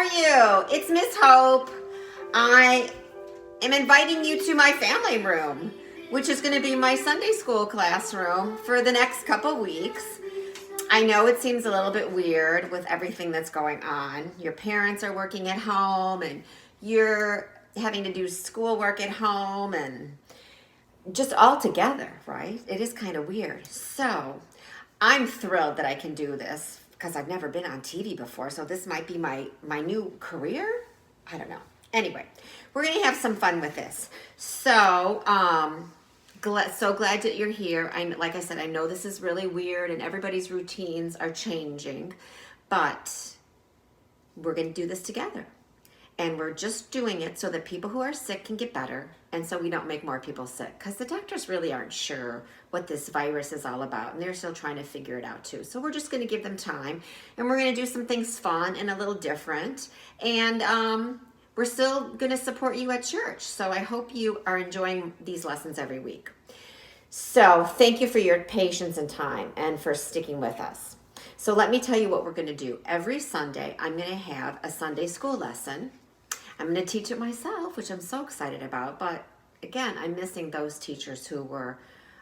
are you? It's Miss Hope. I am inviting you to my family room, which is going to be my Sunday school classroom for the next couple weeks. I know it seems a little bit weird with everything that's going on. Your parents are working at home and you're having to do schoolwork at home and just all together, right? It is kind of weird. So I'm thrilled that I can do this because I've never been on TV before. So this might be my new career. I don't know. Anyway, we're going to have some fun with this. So, glad that you're here. Like I said, I know this is really weird and everybody's routines are changing, but we're going to do this together. And we're just doing it so that people who are sick can get better and so we don't make more people sick. Because the doctors really aren't sure what this virus is all about and they're still trying to figure it out too. So we're just going to give them time and we're going to do some things fun and a little different. And we're still going to support you at church. So I hope you are enjoying these lessons every week. So thank you for your patience and time and for sticking with us. So let me tell you what we're going to do. Every Sunday, I'm going to have a Sunday school lesson. I'm going to teach it myself, which I'm so excited about. But again, I'm missing those teachers who were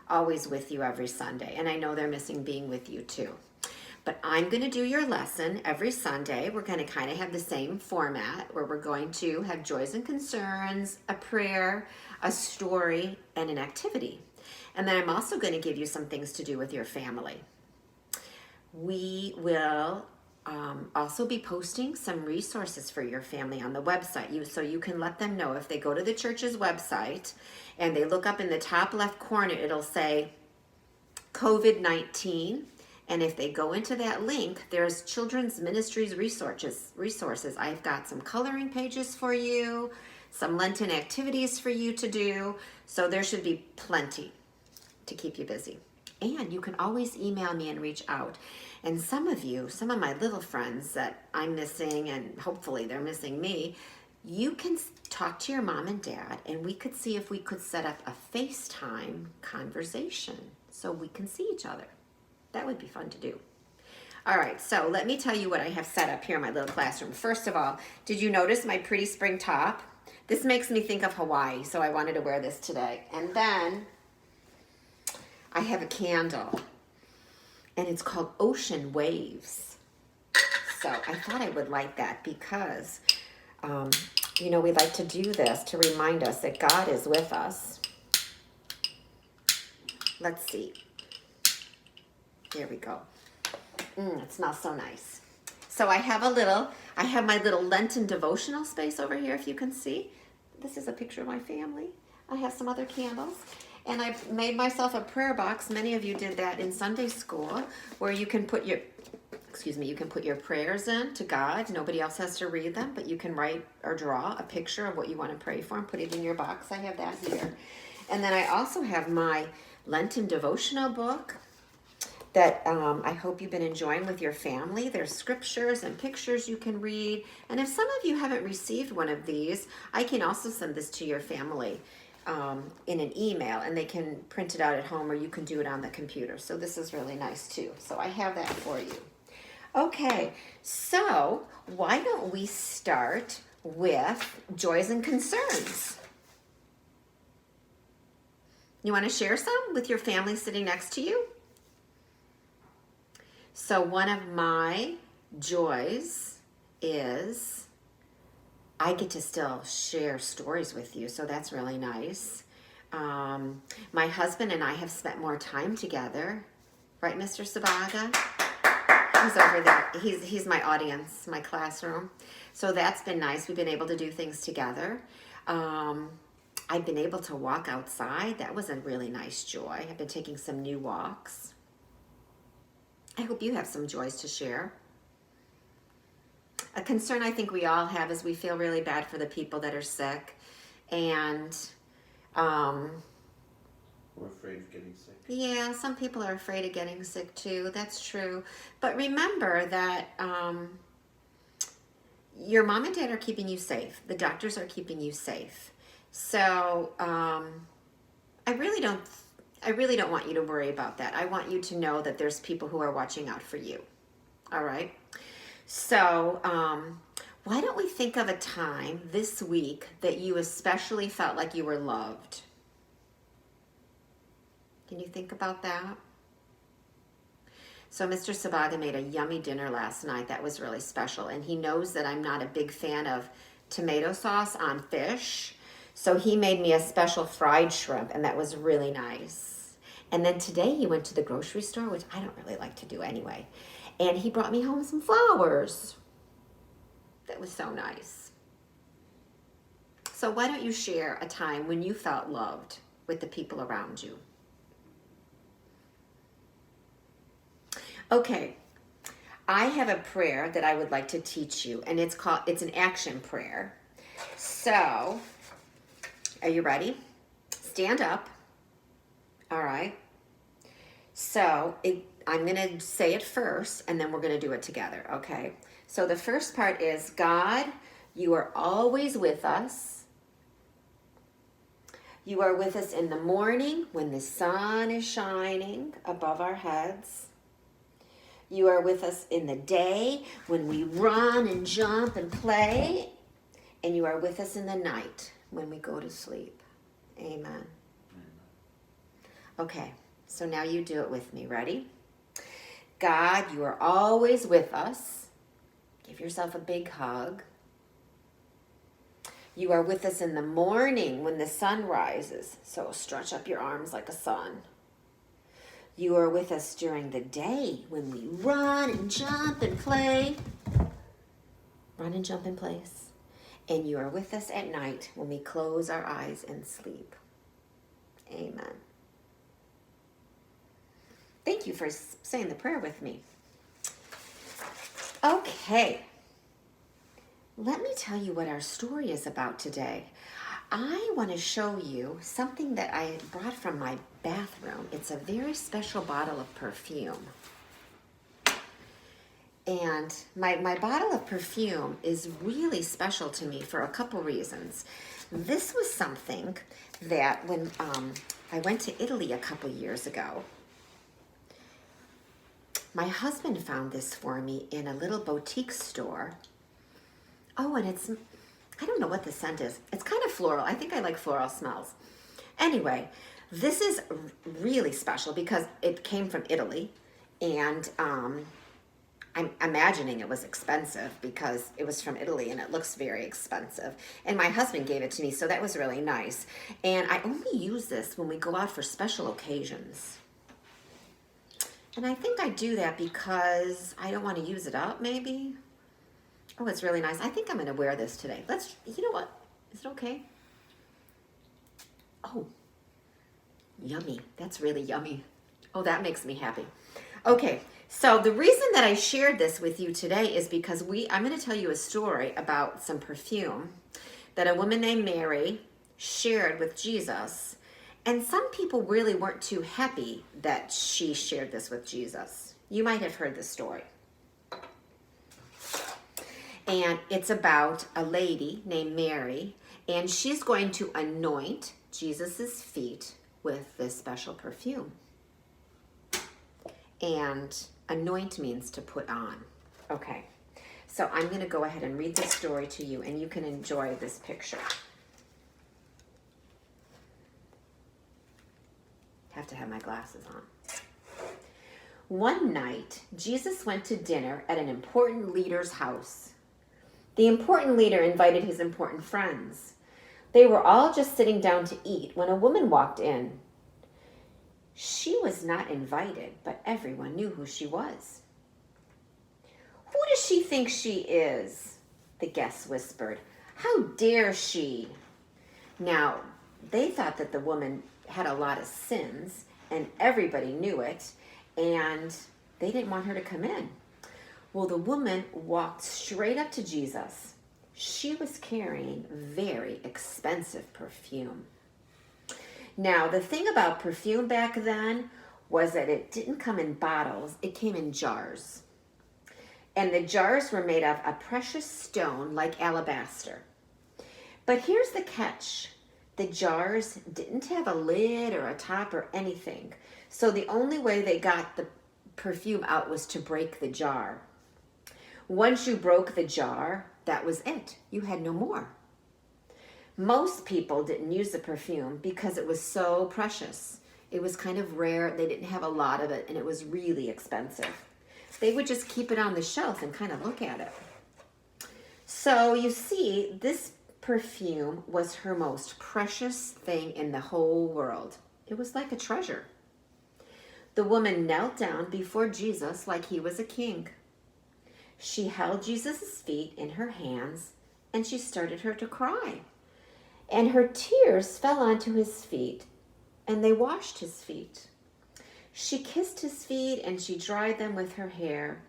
always with you every Sunday. And I know they're missing being with you too. But I'm going to do your lesson every Sunday. We're going to kind of have the same format where we're going to have joys and concerns, a prayer, a story, and an activity. And then I'm also going to give you some things to do with your family. We will also be posting some resources for your family on the website, so you can let them know if they go to the church's website and they look up in the top left corner, it'll say COVID-19. And if they go into that link, there's Children's Ministries resources. I've got some coloring pages for you, some Lenten activities for you to do. So there should be plenty to keep you busy. And you can always email me and reach out. And some of my little friends that I'm missing, and hopefully they're missing me, you can talk to your mom and dad, and we could see if we could set up a FaceTime conversation so we can see each other. That would be fun to do. All right, so let me tell you what I have set up here in my little classroom. First of all, did you notice my pretty spring top? This makes me think of Hawaii, so I wanted to wear this today. And then I have a candle, and it's called Ocean Waves. So I thought I would like that because, we like to do this to remind us that God is with us. Let's see. There we go. It smells so nice. So I have my little Lenten devotional space over here, if you can see. This is a picture of my family. I have some other candles. And I've made myself a prayer box. Many of you did that in Sunday school, where you can put your prayers in to God. Nobody else has to read them, but you can write or draw a picture of what you want to pray for and put it in your box. I have that here. And then I also have my Lenten devotional book that I hope you've been enjoying with your family. There's scriptures and pictures you can read. And if some of you haven't received one of these, I can also send this to your family in an email, and they can print it out at home, or you can do it on the computer. So this is really nice too. So I have that for you. Okay, so why don't we start with joys and concerns? You want to share some with your family sitting next to you? So one of my joys is I get to still share stories with you, so that's really nice. My husband and I have spent more time together, right, Mr. Sabaga? He's over there. He's my audience, my classroom. So that's been nice. We've been able to do things together. I've been able to walk outside. That was a really nice joy. I've been taking some new walks. I hope you have some joys to share. A concern I think we all have is we feel really bad for the people that are sick, and we're afraid of getting sick. Yeah, some people are afraid of getting sick too. That's true. But remember that your mom and dad are keeping you safe. The doctors are keeping you safe. So I really don't want you to worry about that. I want you to know that there's people who are watching out for you. All right? So Why don't we think of a time this week that you especially felt like you were loved? Can you think about that? So Mr. Sabaga made a yummy dinner last night that was really special, and he knows that I'm not a big fan of tomato sauce on fish, so he made me a special fried shrimp, and that was really nice. And then today he went to the grocery store, which I don't really like to do anyway, and he brought me home some flowers. That was so nice. So why don't you share a time when you felt loved with the people around you? Okay, I have a prayer that I would like to teach you, and it's an action prayer. So, are you ready? Stand up. All right. So, I'm going to say it first, and then we're going to do it together, okay? So, the first part is, God, you are always with us. You are with us in the morning when the sun is shining above our heads. You are with us in the day when we run and jump and play. And you are with us in the night when we go to sleep. Amen. Okay, so now you do it with me. Ready? God, you are always with us. Give yourself a big hug. You are with us in the morning when the sun rises. So stretch up your arms like a sun. You are with us during the day when we run and jump and play. Run and jump in place. And you are with us at night when we close our eyes and sleep. Amen. Thank you for saying the prayer with me. Okay. Let me tell you what our story is about today. I want to show you something that I brought from my bathroom. It's a very special bottle of perfume. And my bottle of perfume is really special to me for a couple reasons. This was something that when I went to Italy a couple years ago, my husband found this for me in a little boutique store. Oh, and I don't know what the scent is. It's kind of floral. I think I like floral smells. Anyway, this is really special because it came from Italy, and I'm imagining it was expensive because it was from Italy and it looks very expensive. And my husband gave it to me, so that was really nice. And I only use this when we go out for special occasions. And I think I do that because I don't want to use it up, maybe. Oh, it's really nice. I think I'm going to wear this today. You know what? Is it okay? Oh, yummy. That's really yummy. Oh, that makes me happy. Okay, so the reason that I shared this with you today is because I'm going to tell you a story about some perfume that a woman named Mary shared with Jesus. And some people really weren't too happy that she shared this with Jesus. You might have heard the story. And it's about a lady named Mary, and she's going to anoint Jesus's feet with this special perfume. And anoint means to put on. Okay, so I'm going to go ahead and read this story to you, and you can enjoy this picture. Have to have my glasses on. One night, Jesus went to dinner at an important leader's house. The important leader invited his important friends. They were all just sitting down to eat when a woman walked in. She was not invited, but everyone knew who she was. "Who does she think she is?" the guests whispered. "How dare she?" Now, they thought that the woman had a lot of sins, and everybody knew it, and they didn't want her to come in. Well, the woman walked straight up to Jesus. She was carrying very expensive perfume. Now, the thing about perfume back then was that it didn't come in bottles, it came in jars. And the jars were made of a precious stone like alabaster. But here's the catch. The jars didn't have a lid or a top or anything. So the only way they got the perfume out was to break the jar. Once you broke the jar, that was it. You had no more. Most people didn't use the perfume because it was so precious. It was kind of rare. They didn't have a lot of it, and it was really expensive. They would just keep it on the shelf and kind of look at it. So you see, this perfume was her most precious thing in the whole world. It was like a treasure. The woman knelt down before Jesus like he was a king. She held Jesus' feet in her hands, and she started her to cry. And her tears fell onto his feet, and they washed his feet. She kissed his feet, and she dried them with her hair.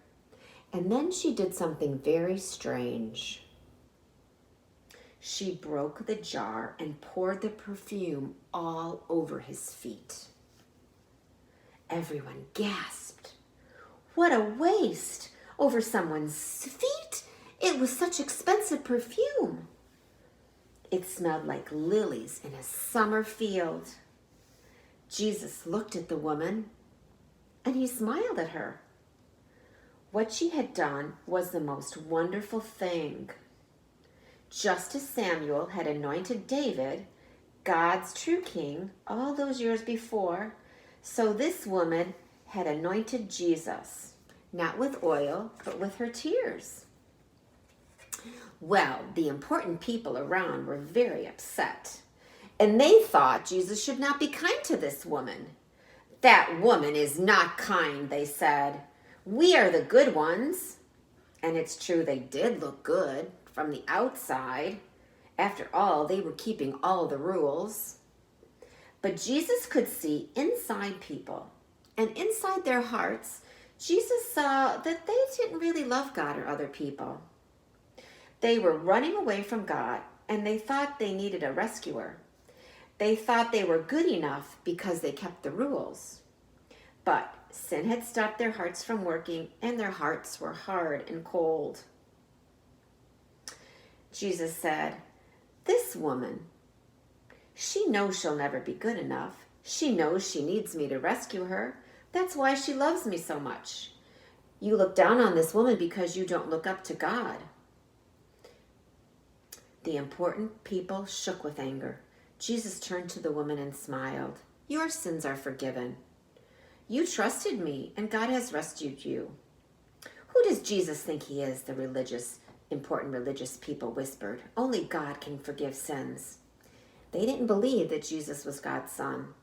And then she did something very strange. She broke the jar and poured the perfume all over his feet. Everyone gasped. What a waste! Over someone's feet? It was such expensive perfume. It smelled like lilies in a summer field. Jesus looked at the woman, and he smiled at her. What she had done was the most wonderful thing. Just as Samuel had anointed David, God's true king, all those years before, so this woman had anointed Jesus, not with oil, but with her tears. Well, the important people around were very upset, and they thought Jesus should not be kind to this woman. That woman is not kind, they said. We are the good ones. And it's true, they did look good from the outside. After all, they were keeping all the rules. But Jesus could see inside people, and inside their hearts, Jesus saw that they didn't really love God or other people. They were running away from God, and they thought they needed a rescuer. They thought they were good enough because they kept the rules. But sin had stopped their hearts from working, and their hearts were hard and cold. Jesus said, "This woman, she knows she'll never be good enough. She knows she needs me to rescue her. That's why she loves me so much. You look down on this woman because you don't look up to God." The important people shook with anger. Jesus turned to the woman and smiled. "Your sins are forgiven. You trusted me, and God has rescued you." "Who does Jesus think he is?" the important religious people whispered. "Only God can forgive sins." They didn't believe that Jesus was God's son.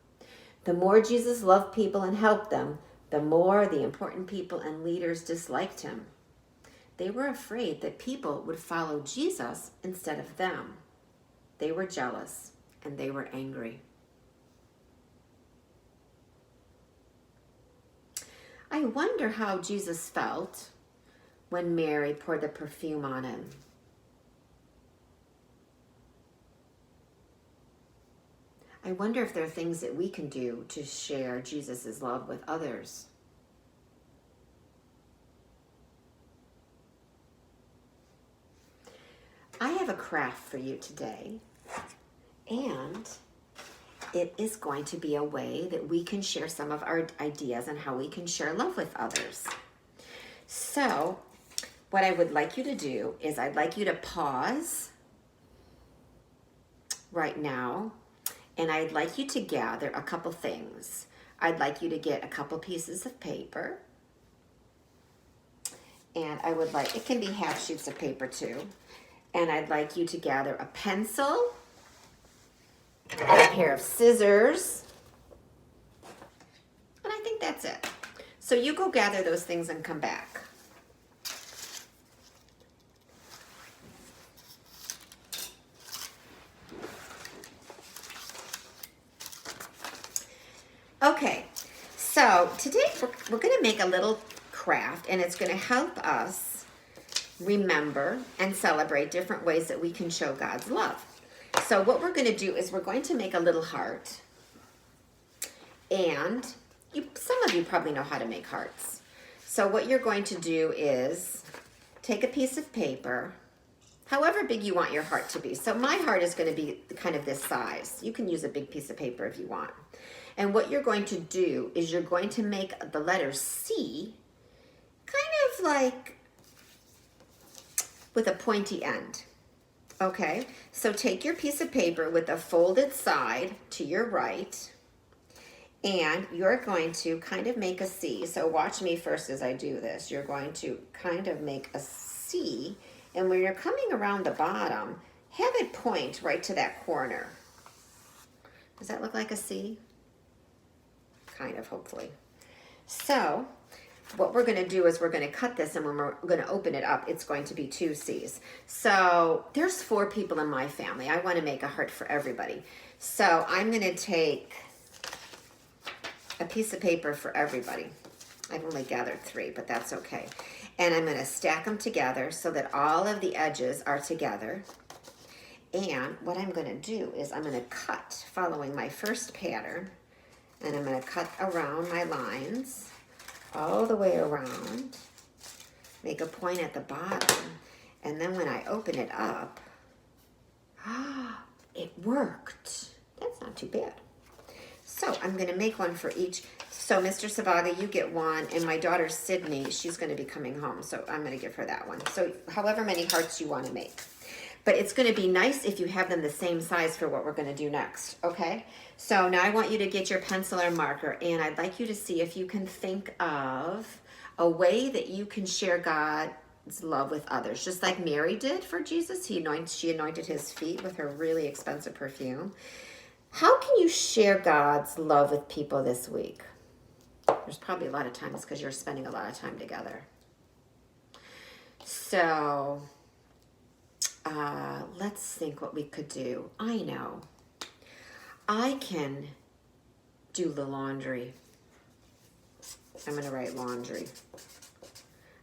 The more Jesus loved people and helped them, the more the important people and leaders disliked him. They were afraid that people would follow Jesus instead of them. They were jealous, and they were angry. I wonder how Jesus felt when Mary poured the perfume on him. I wonder if there are things that we can do to share Jesus' love with others. I have a craft for you today, and it is going to be a way that we can share some of our ideas on how we can share love with others. So, what I would like you to do is I'd like you to pause right now, and I'd like you to gather a couple things. I'd like you to get a couple pieces of paper, and I would like, it can be half sheets of paper too, and I'd like you to gather a pencil, a pair of scissors, and I think that's it. So you go gather those things and come back. Okay, so today we're going to make a little craft, and it's going to help us remember and celebrate different ways that we can show God's love. So what we're going to do is we're going to make a little heart, and some of you probably know how to make hearts. So what you're going to do is take a piece of paper, however big you want your heart to be. So my heart is going to be kind of this size. You can use a big piece of paper if you want. And what you're going to do is you're going to make the letter C kind of like with a pointy end. Okay, so take your piece of paper with the folded side to your right, and you're going to kind of make a C. So watch me first as I do this. You're going to kind of make a C, and when you're coming around the bottom, have it point right to that corner. Does that look like a C? Kind of, hopefully. So what we're going to do is we're going to cut this, and when we're going to open it up, it's going to be 2 C's. So there's 4 people in my family. I want to make a heart for everybody. So I'm going to take a piece of paper for everybody. I've only gathered 3, but that's okay. And I'm going to stack them together so that all of the edges are together. And what I'm going to do is I'm going to cut following my first pattern, and I'm going to cut around my lines all the way around, make a point at the bottom, and then when I open it up, it worked. That's not too bad. So I'm going to make one for each. So Mr. Savaga, you get one, and my daughter Sydney, she's going to be coming home, so I'm going to give her that one. So however many hearts you want to make. But it's going to be nice if you have them the same size for what we're going to do next, okay? So now I want you to get your pencil or marker, and I'd like you to see if you can think of a way that you can share God's love with others, just like Mary did for Jesus. She anointed his feet with her really expensive perfume. How can you share God's love with people this week? There's probably a lot of times because you're spending a lot of time together. So let's think what we could do. I know. I can do the laundry. I'm going to write laundry.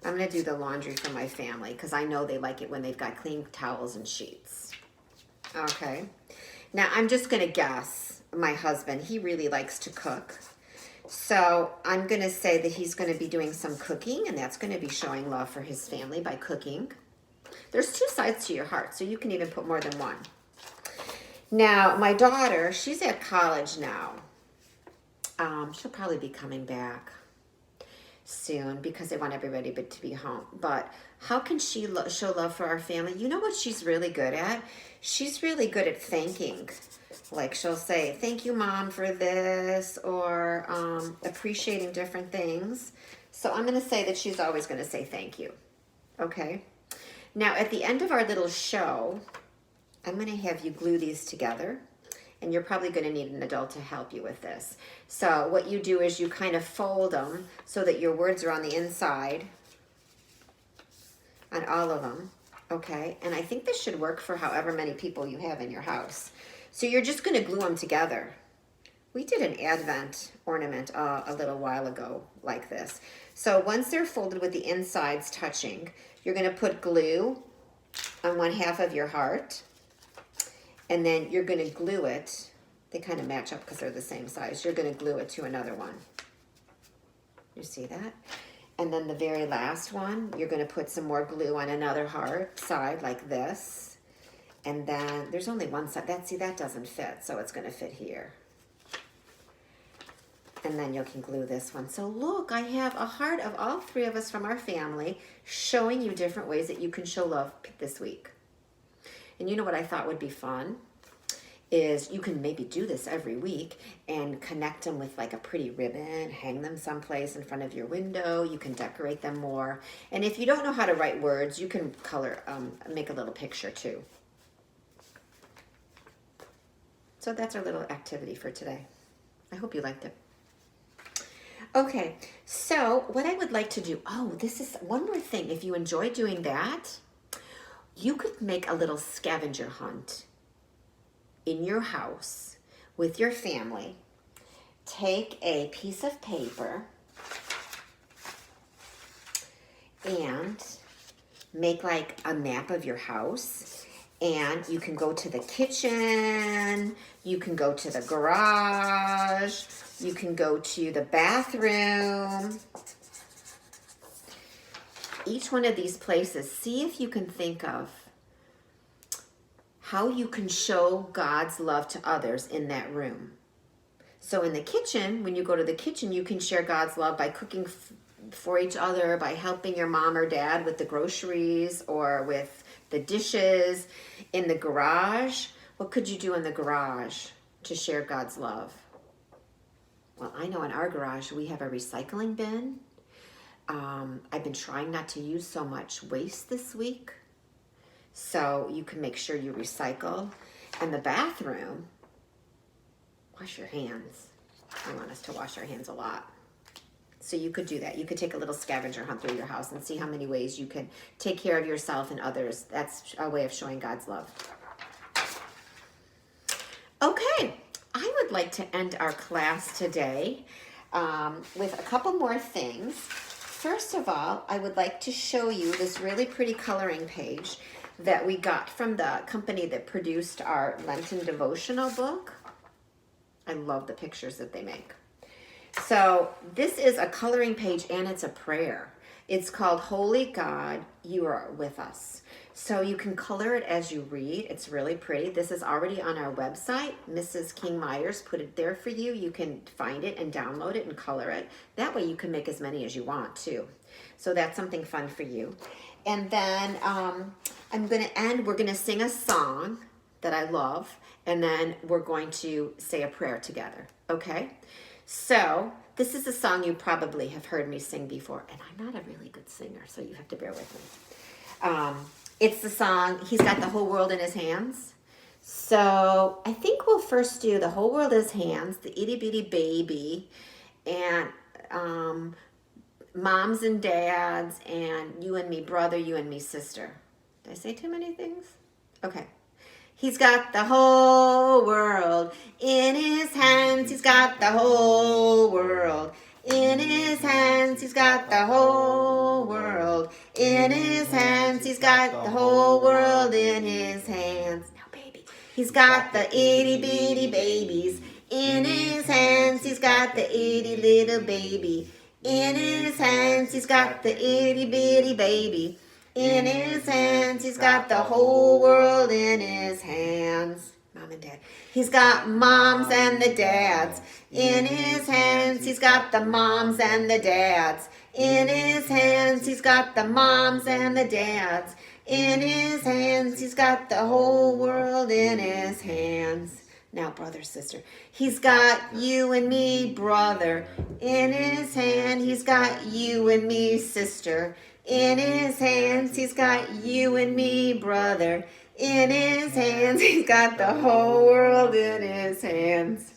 I'm going to do the laundry for my family because I know they like it when they've got clean towels and sheets. Okay. Now, I'm just going to guess. My husband, he really likes to cook. So I'm going to say that he's going to be doing some cooking, and that's going to be showing love for his family by cooking. There's 2 sides to your heart, so you can even put more than one. Now, my daughter, she's at college now. She'll probably be coming back soon because they want everybody to be home. But how can she show love for our family? You know what she's really good at? She's really good at thanking. Like she'll say, thank you, Mom, for this, or appreciating different things. So I'm going to say that she's always going to say thank you. Okay? Now, at the end of our little show, I'm going to have you glue these together, and you're probably going to need an adult to help you with this. So what you do is you kind of fold them so that your words are on the inside, on all of them, okay? And I think this should work for however many people you have in your house. So you're just going to glue them together. We did an Advent ornament a little while ago like this. So once they're folded with the insides touching, you're going to put glue on one half of your heart, and then you're going to glue it. They kind of match up because they're the same size. You're going to glue it to another one. You see that? And then the very last one, you're going to put some more glue on another heart side like this. And then there's only one side. That doesn't fit, so it's going to fit here. And then you can glue this one. So look, I have a heart of all 3 of us from our family showing you different ways that you can show love this week. And you know what I thought would be fun? Is you can maybe do this every week and connect them with like a pretty ribbon, hang them someplace in front of your window. You can decorate them more. And if you don't know how to write words, you can color, make a little picture too. So that's our little activity for today. I hope you liked it. Okay, so what I would like to do, this is one more thing. If you enjoy doing that, you could make a little scavenger hunt in your house with your family. Take a piece of paper and make like a map of your house. And you can go to the kitchen, you can go to the garage, you can go to the bathroom. Each one of these places, see if you can think of how you can show God's love to others in that room. So in the kitchen, when you go to the kitchen, you can share God's love by cooking for each other by helping your mom or dad with the groceries or with the dishes in the garage. What could you do in the garage to share God's love? Well, I know in our garage we have a recycling bin. I've been trying not to use so much waste this week, so you can make sure you recycle. And the bathroom, wash your hands. I want us to wash our hands a lot. So you could do that. You could take a little scavenger hunt through your house and see how many ways you can take care of yourself and others. That's a way of showing God's love. Okay, I would like to end our class today with a couple more things. First of all, I would like to show you this really pretty coloring page that we got from the company that produced our Lenten devotional book. I love the pictures that they make. So this is a coloring page and it's a prayer. It's called Holy God, You Are With Us. So you can color it as you read. It's really pretty. This is already on our website. Mrs. King Myers put it there for you. You can find it and download it and color it. That way you can make as many as you want too. So that's something fun for you. And then I'm going to end. We're going to sing a song that I love. And then we're going to say a prayer together. Okay? So this is a song you probably have heard me sing before. And I'm not a really good singer, so you have to bear with me. It's the song, He's Got the Whole World in His Hands. So I think we'll first do The Whole World in His Hands, the Itty Bitty Baby, and Moms and Dads, and You and Me Brother, You and Me Sister. Did I say too many things? Okay. He's got the whole world in his hands. He's got the whole world in his hands. He's got the whole world in his hands. He's got the whole world in his hands. Now, baby. He's got the itty bitty babies in his hands. He's got the itty little baby in his hands. He's got the itty bitty baby in his hands. He's got the whole world in his hands. Mom and Dad. He's got moms and the dads in his hands. He's got the moms and the dads in his hands. He's got the moms and the dads in his hands. He's got the whole world in his hands. Now, brother, sister. He's got you and me, brother, in his hand. He's got you and me, sister, in his hands. He's got you and me, brother, in his hands. He's got the whole world in his hands.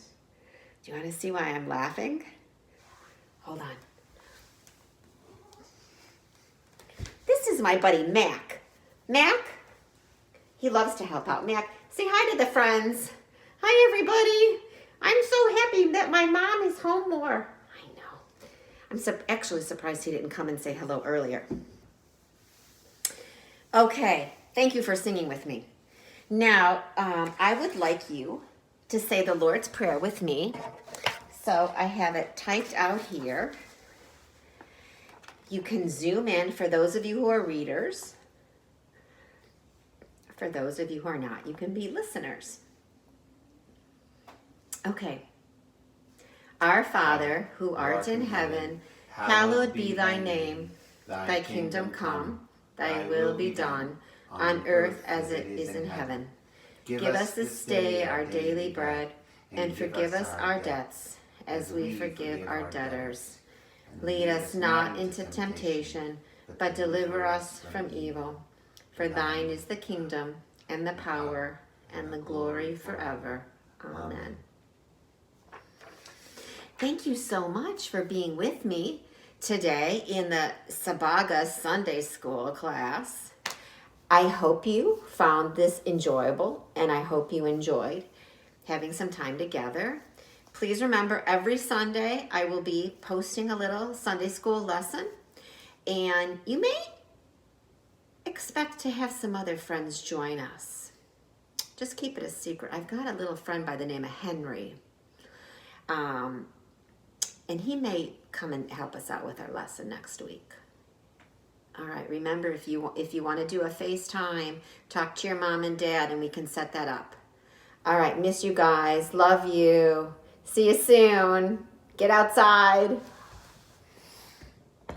Do you want to see why I'm laughing? Hold on. This is my buddy Mac. Mac, he loves to help out. Mac, say hi to the friends. Hi, everybody. I'm so happy that my mom is home more. I know. I'm actually surprised he didn't come and say hello earlier. Okay, thank you for singing with me. Now, I would like you to say the Lord's Prayer with me. So I have it typed out here. You can zoom in for those of you who are readers. For those of you who are not, you can be listeners. Okay. Our Father, who art in heaven, hallowed be thy name. Thy kingdom come, thy will be done, on earth as it is in heaven. Give us this day our daily bread, and forgive us our debts, as we forgive our debtors. Lead us not into temptation, but deliver us from evil. For thine is the kingdom, and the power, and the glory forever. Amen. Thank you so much for being with me today in the Sabaga Sunday School class. I hope you found this enjoyable, and I hope you enjoyed having some time together. Please remember, every Sunday I will be posting a little Sunday school lesson, and you may expect to have some other friends join us. Just keep it a secret. I've got a little friend by the name of Henry. And he may come and help us out with our lesson next week. All right, remember, if you want to do a FaceTime, talk to your mom and dad and we can set that up. All right, miss you guys. Love you. See you soon. Get outside.